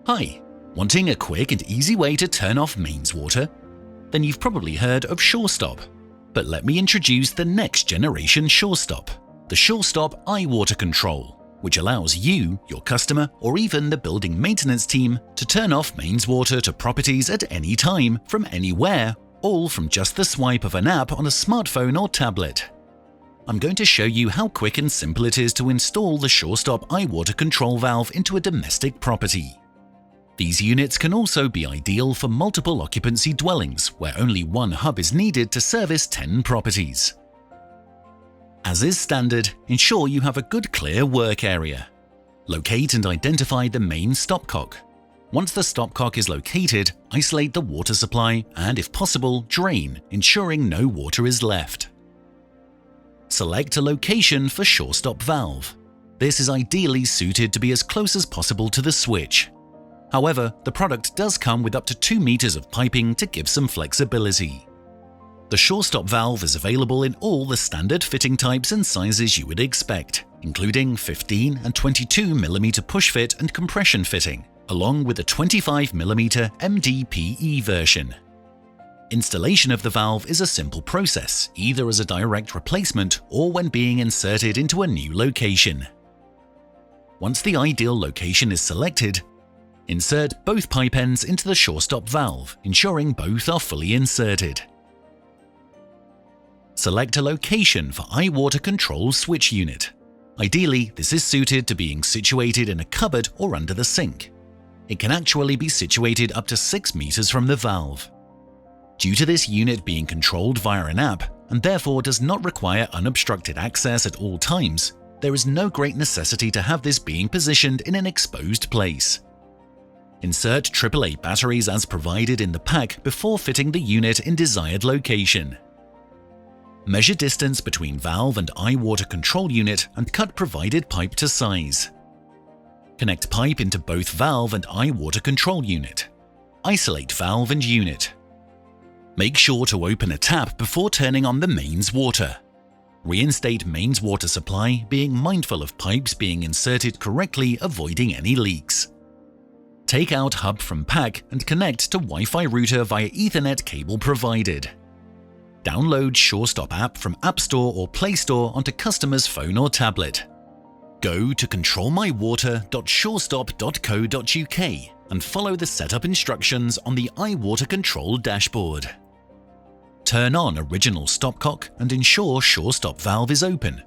Hi, wanting a quick and easy way to turn off mains water? Then you've probably heard of Shorestop. But let me introduce the next generation Shorestop, the Shorestop iWater Control, which allows you, your customer, or even the building maintenance team to turn off mains water to properties at any time, from anywhere, all from just the swipe of an app on a smartphone or tablet. I'm going to show you how quick and simple it is to install the Shorestop iWater Control valve into a domestic property. These units can also be ideal for multiple occupancy dwellings where only one hub is needed to service 10 properties. As is standard, ensure you have a good clear work area. Locate and identify the main stopcock. Once the stopcock is located, isolate the water supply and, if possible, drain, ensuring no water is left. Select a location for Shorestop valve. This is ideally suited to be as close as possible to the switch. However, the product does come with up to 2 meters of piping to give some flexibility. The Shorestop valve is available in all the standard fitting types and sizes you would expect, including 15 and 22 mm push fit and compression fitting, along with the 25 mm MDPE version. Installation of the valve is a simple process, either as a direct replacement or when being inserted into a new location. Once the ideal location is selected, insert both pipe ends into the Shorestop valve, ensuring both are fully inserted. Select a location for iWater Control switch unit. Ideally, this is suited to being situated in a cupboard or under the sink. It can actually be situated up to 6 meters from the valve. Due to this unit being controlled via an app and therefore does not require unobstructed access at all times, there is no great necessity to have this being positioned in an exposed place. Insert AAA batteries as provided in the pack before fitting the unit in desired location. Measure distance between valve and iWater Control unit and cut provided pipe to size. Connect pipe into both valve and iWater Control unit. Isolate valve and unit. Make sure to open a tap before turning on the mains water. Reinstate mains water supply, being mindful of pipes being inserted correctly, avoiding any leaks. Take out hub from pack and connect to Wi-Fi router via Ethernet cable provided. Download Shorestop app from App Store or Play Store onto customer's phone or tablet. Go to controlmywater.shorestop.co.uk and follow the setup instructions on the iWater Control dashboard. Turn on original stopcock and ensure Shorestop valve is open.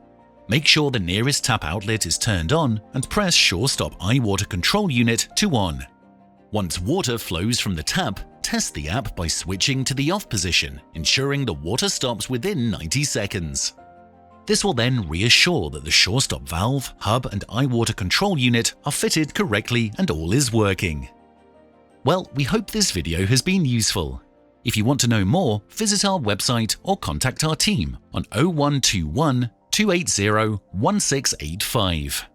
Make sure the nearest tap outlet is turned on and press Shorestop iWater Control unit to on. Once water flows from the tap, test the app by switching to the off position, ensuring the water stops within 90 seconds. This will then reassure that the Shorestop valve, hub and iWater Control unit are fitted correctly and all is working. Well, we hope this video has been useful. If you want to know more, visit our website or contact our team on 0121 280 1685.